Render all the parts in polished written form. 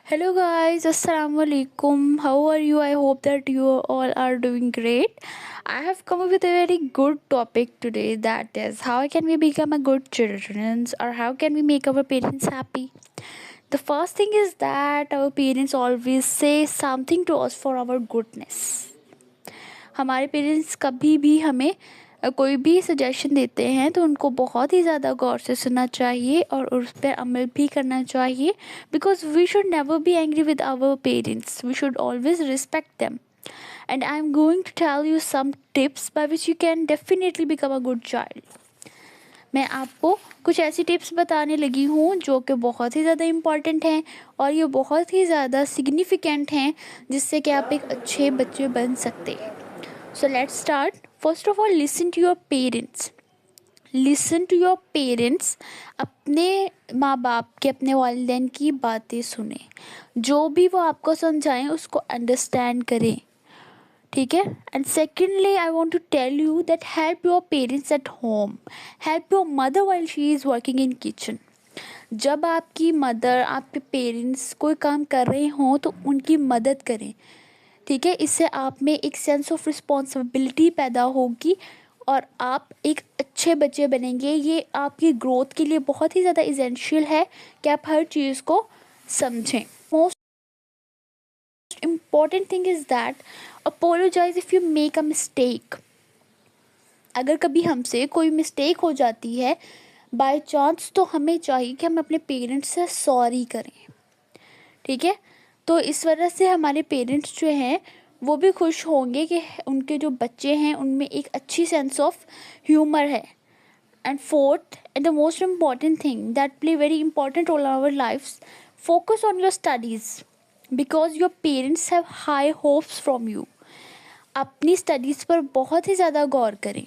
Hello guys, Assalamu alaikum. How are you? I hope that you all are doing great. I have come up with a very good topic today, that is how can we become a good children, or how can we make our parents happy. The first thing is that our parents always say something to us for our goodness. हमारे parents कभी भी हमें कोई भी suggestion देते हैं तो उनको बहुत ही ज़्यादा गौर से सुनना चाहिए और उस पर अमल भी करना चाहिए, because we should never be angry with our parents, we should always respect them. And I am going to tell you some tips by which you can definitely become a good child. मैं आपको कुछ ऐसी tips बताने लगी हूँ जो कि बहुत ही ज़्यादा इम्पॉर्टेंट हैं और ये बहुत ही ज़्यादा सिग्निफिकेंट हैं, जिससे कि आप एक अच्छे बच्चे बन सकते हैं. So let's start. First of all, listen to your parents. Listen to your parents. अपने माँ बाप के, अपने वालिदैन की बातें सुने. जो भी वो आपको समझाएं उसको अंडरस्टैंड करें. ठीक है. And secondly I want to tell you that help your parents at home. Help your mother while she is working in kitchen. जब आपकी मदर, आपके पेरेंट्स कोई काम कर रहे हों तो उनकी मदद करें. ठीक है. इससे आप में एक सेंस ऑफ रिस्पॉन्सिबिलिटी पैदा होगी और आप एक अच्छे बच्चे बनेंगे. ये आपकी ग्रोथ के लिए बहुत ही ज़्यादा इसेंशियल है कि आप हर चीज़ को समझें. Most important thing is that apologise if you make a mistake. अगर कभी हमसे कोई मिस्टेक हो जाती है बाय चांस, तो हमें चाहिए कि हम अपने पेरेंट्स से सॉरी करें. ठीक है. तो इस वजह से हमारे पेरेंट्स जो हैं वो भी खुश होंगे कि उनके जो बच्चे हैं उनमें एक अच्छी सेंस ऑफ ह्यूमर है. And fourth and the most important thing that play very important role in our lifes, focus on your studies because your parents have high hopes from you. अपनी स्टडीज़ पर बहुत ही ज़्यादा गौर करें.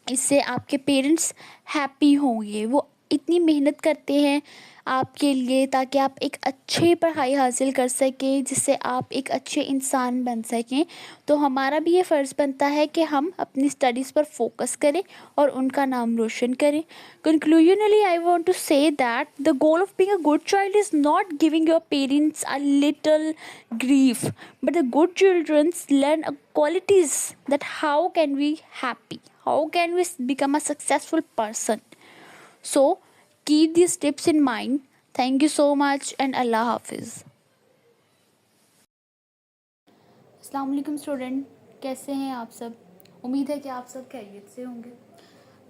इससे आपके parents happy होंगे. वो इतनी मेहनत करते हैं आपके लिए ताकि आप एक अच्छी पढ़ाई हासिल कर सकें, जिससे आप एक अच्छे इंसान बन सकें. तो हमारा भी ये फ़र्ज़ बनता है कि हम अपनी स्टडीज़ पर फोकस करें और उनका नाम रोशन करें. Conclusionally I want to say that the goal of being a good child is not giving your parents a little grief, but the good children learn qualities that how can we happy, how can we become a successful person. So keep these tips in mind. Thank you so much and Allah Hafiz. अस्सलाम वालेकुम student, कैसे हैं आप सब? उम्मीद है कि आप सब खैरियत से होंगे.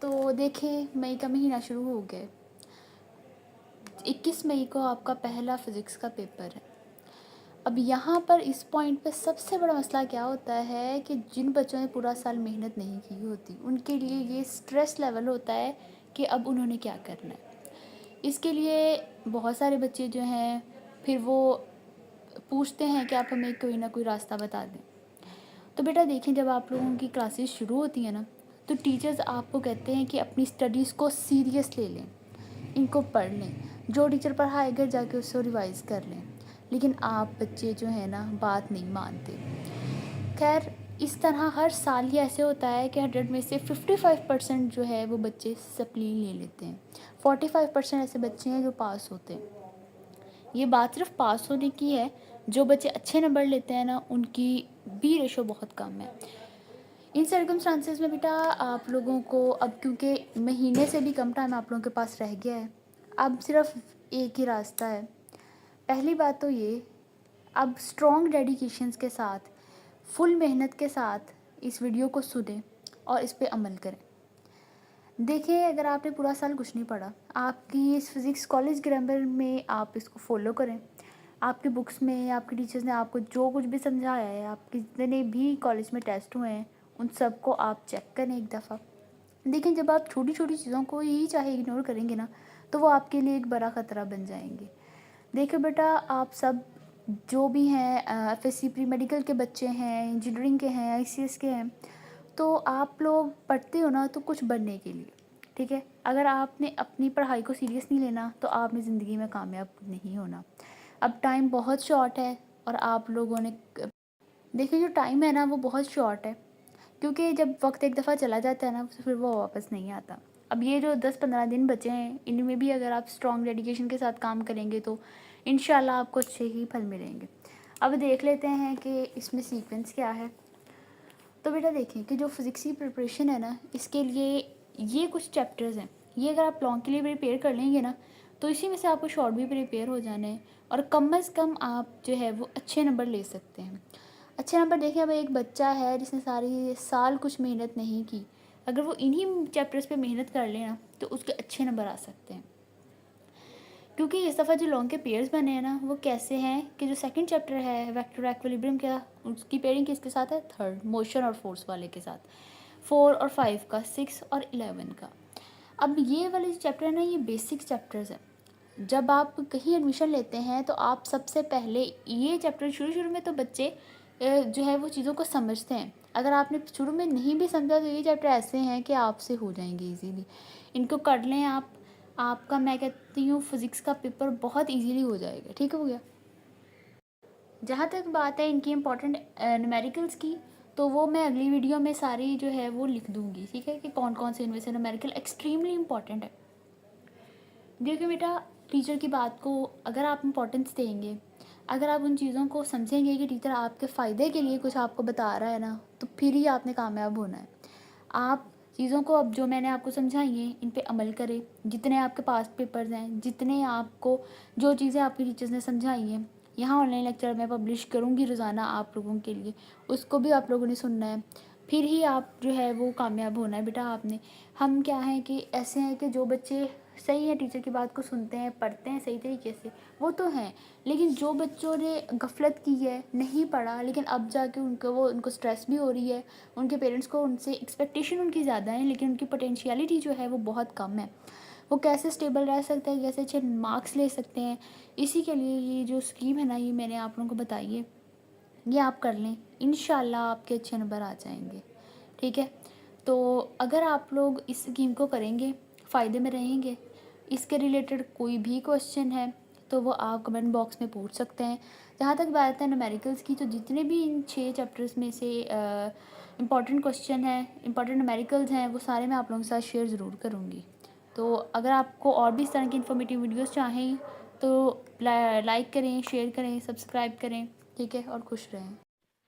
तो देखें, मई का महीना शुरू हो गया. 21 मई को आपका पहला फ़िज़िक्स का पेपर है. अब यहाँ पर इस पॉइंट पे सबसे बड़ा मसला क्या होता है कि जिन बच्चों ने पूरा साल मेहनत नहीं की होती उनके लिए ये स्ट्रेस लेवल होता है कि अब उन्होंने क्या करना है. इसके लिए बहुत सारे बच्चे जो हैं फिर वो पूछते हैं कि आप हमें कोई ना कोई रास्ता बता दें. तो बेटा देखें, जब आप लोगों की क्लासेस शुरू होती हैं ना, तो टीचर्स आपको कहते हैं कि अपनी स्टडीज़ को सीरियस ले लें, इनको पढ़ लें, जो टीचर पढ़ाए घर जाके उसको रिवाइज़ कर लें. लेकिन आप बच्चे जो है ना बात नहीं मानते. खैर, इस तरह हर साल ही ऐसे होता है कि 100 में से 55% जो है वो बच्चे सप्ली ले लेते हैं. 45% ऐसे बच्चे हैं जो पास होते हैं. ये बात सिर्फ पास होने की है. जो बच्चे अच्छे नंबर लेते हैं ना उनकी बी रेशो बहुत कम है. इन सर्कमस्टांसेस में बेटा आप लोगों को अब, क्योंकि महीने से भी कम टाइम आप लोगों के पास रह गया है, अब सिर्फ एक ही रास्ता है. पहली बात तो ये, अब स्ट्रॉन्ग डेडिकेशंस के साथ, फुल मेहनत के साथ इस वीडियो को सुनें और इस पे अमल करें. देखिए, अगर आपने पूरा साल कुछ नहीं पढ़ा, आपकी इस फिज़िक्स कॉलेज ग्रामर में आप इसको फॉलो करें. आपकी बुक्स में आपके टीचर्स ने आपको जो कुछ भी समझाया है, आपके जितने भी कॉलेज में टेस्ट हुए हैं, उन सबको आप चेक करें एक दफ़ा. देखें, जब आप छोटी छोटी चीज़ों को ही चाहे इग्नोर करेंगे ना, तो वो आपके लिए एक बड़ा ख़तरा बन जाएंगे. देखो बेटा, आप सब जो भी हैं FSC प्री मेडिकल के बच्चे हैं, इंजीनियरिंग के हैं, ICS के हैं, तो आप लोग पढ़ते हो ना तो कुछ बनने के लिए. ठीक है. अगर आपने अपनी पढ़ाई को सीरियस नहीं लेना तो आपने ज़िंदगी में कामयाब नहीं होना. अब टाइम बहुत शॉर्ट है और आप लोगों ने देखिए, जो टाइम है ना वो बहुत शॉर्ट है, क्योंकि जब वक्त एक दफ़ा चला जाता है ना तो फिर वो वापस नहीं आता. अब ये जो 10-15 दिन बचे हैं, इनमें भी अगर आप स्ट्रॉन्ग डेडिकेशन के साथ काम करेंगे तो इंशाल्लाह आपको अच्छे ही फल मिलेंगे। अब देख लेते हैं कि इसमें सीक्वेंस क्या है। तो बेटा देखें कि जो फिज़िक्स की प्रिपरेशन है ना, इसके लिए ये कुछ चैप्टर्स हैं, ये अगर आप लॉन्ग के लिए प्रिपेयर कर लेंगे ना, तो इसी में से आपको शॉर्ट भी प्रिपेयर हो जाना है और कम से कम आप जो है वो अच्छे नंबर ले सकते हैं। अच्छे नंबर देखें, अब एक बच्चा है जिसने सारी साल कुछ मेहनत नहीं की, अगर वो इन्हीं चैप्टर्स पे मेहनत कर ले ना, तो उसके अच्छे नंबर आ सकते हैं। क्योंकि इस दफ़ा जो लॉन्ग के पेयर्स बने हैं ना, वो कैसे हैं कि जो सेकंड चैप्टर है वेक्टर इक्विलिब्रियम का, उसकी पेयरिंग किसके साथ है, थर्ड मोशन और फोर्स वाले के साथ, 4 और 5 का, 6 और 11 का। अब ये वाले जो चैप्टर है ना, ये बेसिक चैप्टर्स हैं। जब आप कहीं एडमिशन लेते हैं तो आप सबसे पहले ये चैप्टर शुरू में तो बच्चे जो है वो चीज़ों को समझते हैं। अगर आपने शुरू में नहीं भी समझा तो ये चैप्टर ऐसे हैं कि आपसे हो जाएंगे इजीली। इनको कर लें आप, आपका मैं कहती हूँ फिज़िक्स का पेपर बहुत इजीली हो जाएगा। ठीक हो गया। जहाँ तक बात है इनकी इम्पॉर्टेंट न्यूमेरिकल्स की, तो वो मैं अगली वीडियो में सारी जो है वो लिख दूँगी, ठीक है, कि कौन कौन से इनमें से न्यूमेरिकल एक्सट्रीमली इम्पॉर्टेंट है। देखिए बेटा, टीचर की बात को अगर आप इम्पोर्टेंस देंगे, अगर आप उन चीज़ों को समझेंगे कि टीचर आपके फ़ायदे के लिए कुछ आपको बता रहा है ना, तो फिर ही आपने कामयाब होना है। आप चीज़ों को अब जो मैंने आपको समझाई हैं इन पे अमल करें। जितने आपके पास पेपर्स हैं, जितने आपको जो चीज़ें आपके टीचर्स ने समझाई हैं, यहाँ ऑनलाइन लेक्चर मैं पब्लिश करूँगी रोज़ाना आप लोगों के लिए, उसको भी आप लोगों ने सुनना है, फिर ही आप जो है वो कामयाब होना है बेटा आपने। हम क्या हैं कि ऐसे हैं कि जो बच्चे सही है टीचर की बात को सुनते हैं, पढ़ते हैं सही तरीके से, वो तो हैं, लेकिन जो बच्चों ने गफलत की है, नहीं पढ़ा, लेकिन अब जाके उनको स्ट्रेस भी हो रही है, उनके पेरेंट्स को उनसे एक्सपेक्टेशन उनकी ज़्यादा है, लेकिन उनकी पोटेंशियलिटी जो है वो बहुत कम है, वो कैसे स्टेबल रह सकते हैं, कैसे अच्छे मार्क्स ले सकते हैं, इसी के लिए ये जो स्कीम है ना, ये मैंने आप लोगों को बताई है, ये आप कर लें, इंशाल्लाह आपके अच्छे नंबर आ जाएंगे। ठीक है, तो अगर आप लोग इस स्कीम को करेंगे, फ़ायदे में रहेंगे, इसके रिलेटेड कोई भी क्वेश्चन है तो वो आप कमेंट बॉक्स में पूछ सकते हैं। जहाँ तक बात है न्यूमेरिकल्स की, तो जितने भी इन 6 चैप्टर्स में से इम्पॉर्टेंट क्वेश्चन है, इम्पॉर्टेंट न्यूमेरिकल्स हैं, वो सारे मैं आप लोगों के साथ शेयर ज़रूर करूँगी। तो अगर आपको और भी इस तरह की इन्फॉर्मेटिव वीडियोस चाहें तो लाइक करें, शेयर करें, सब्सक्राइब करें, ठीक है, और खुश रहें।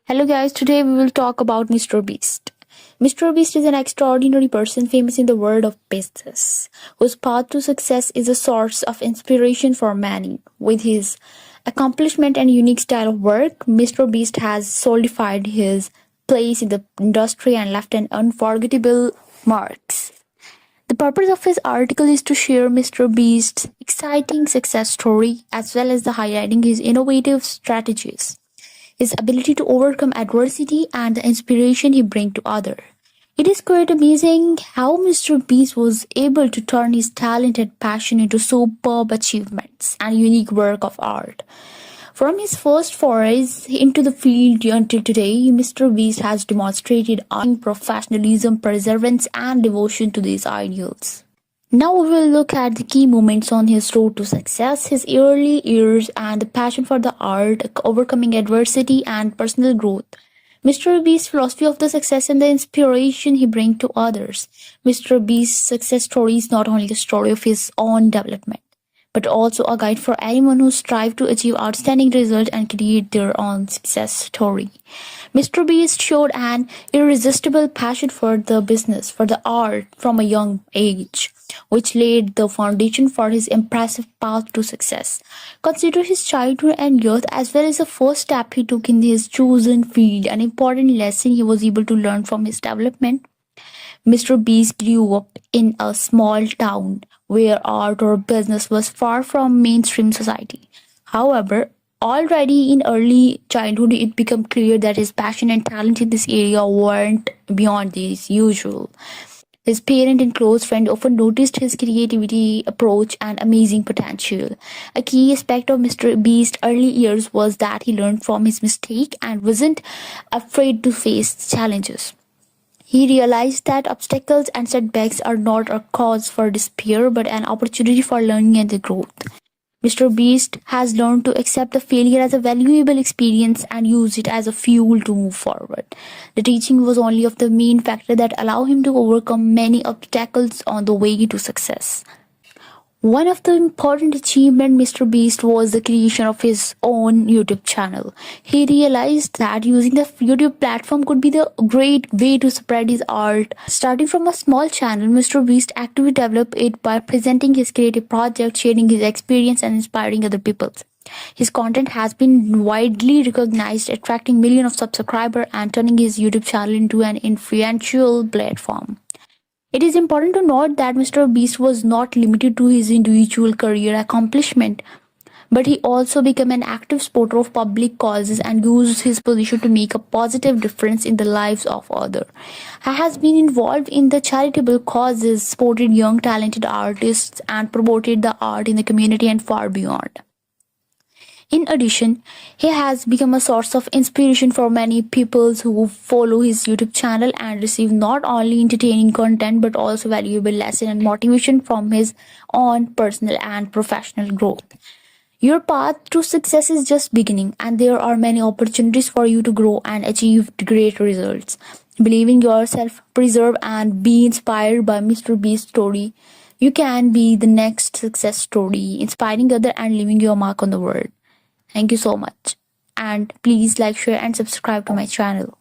Hello guys, today we will talk about Mr. Beast. Mr. Beast is an extraordinary person famous in the world of business, whose path to success is a source of inspiration for many. With his accomplishment and unique style of work, Mr. Beast has solidified his place in the industry and left an unforgettable marks. The purpose of his article is to share Mr. Beast's exciting success story as well as the highlighting his innovative strategies, his ability to overcome adversity, and the inspiration he brings to others. It is quite amazing how Mr. Beast was able to turn his talent and passion into superb achievements and unique work of art. From his first forays into the field until today, Mr. Beast has demonstrated unwavering professionalism, perseverance, and devotion to these ideals. Now we will look at the key moments on his road to success, his early years, and the passion for the art, overcoming adversity, and personal growth. Mr. Beast's philosophy of the success and the inspiration he brings to others. Mr. Beast's success story is not only the story of his own development, but also a guide for anyone who strives to achieve outstanding results and create their own success story. Mr. Beast showed an irresistible passion for the business, for the art from a young age, which laid the foundation for his impressive path to success. Consider his childhood and youth as well as the first step he took in his chosen field, an important lesson he was able to learn from his development. Mr. Beast grew up in a small town where art or business was far from mainstream society. However, already in early childhood, it became clear that his passion and talent in this area weren't beyond the usual. His parent and close friend often noticed his creativity, approach, and amazing potential. A key aspect of Mr. Beast's early years was that he learned from his mistake and wasn't afraid to face challenges. He realized that obstacles and setbacks are not a cause for despair but an opportunity for learning and growth. Mr. Beast has learned to accept the failure as a valuable experience and use it as a fuel to move forward. The teaching was only of the main factor that allowed him to overcome many obstacles on the way to success. One of the important achievement Mr. Beast was the creation of his own YouTube channel. He realized that using the YouTube platform could be the great way to spread his art. Starting from a small channel, Mr. Beast actively developed it by presenting his creative projects, sharing his experience, and inspiring other people. His content has been widely recognized, attracting millions of subscribers and turning his YouTube channel into an influential platform. It is important to note that Mr. Beast was not limited to his individual career accomplishment, but he also became an active supporter of public causes and used his position to make a positive difference in the lives of others. He has been involved in the charitable causes, supported young talented artists, and promoted the art in the community and far beyond. In addition, he has become a source of inspiration for many people who follow his YouTube channel and receive not only entertaining content but also valuable lessons and motivation from his own personal and professional growth. Your path to success is just beginning, and there are many opportunities for you to grow and achieve great results. Believe in yourself, preserve, and be inspired by Mr. Beast's story. You can be the next success story, inspiring others and leaving your mark on the world. Thank you so much. And please like, share, and subscribe to my channel.